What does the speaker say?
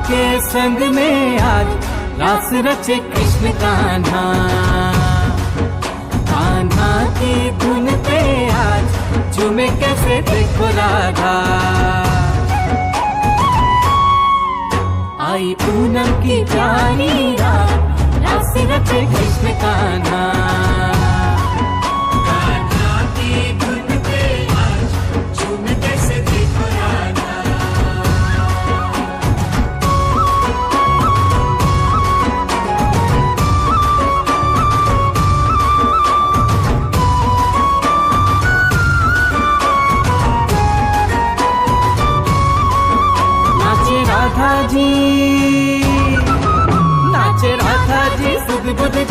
के संग में आज रास रचे कृष्ण कान्हा। कान्हा की धुन पे आज झूमे कैसे देखो राधा। आई पूनम की प्यारी रात, रास रचे कृष्ण कान्हा। कान्हा की धुन पे आज झूमे कैसे देखो राधा। राधा जी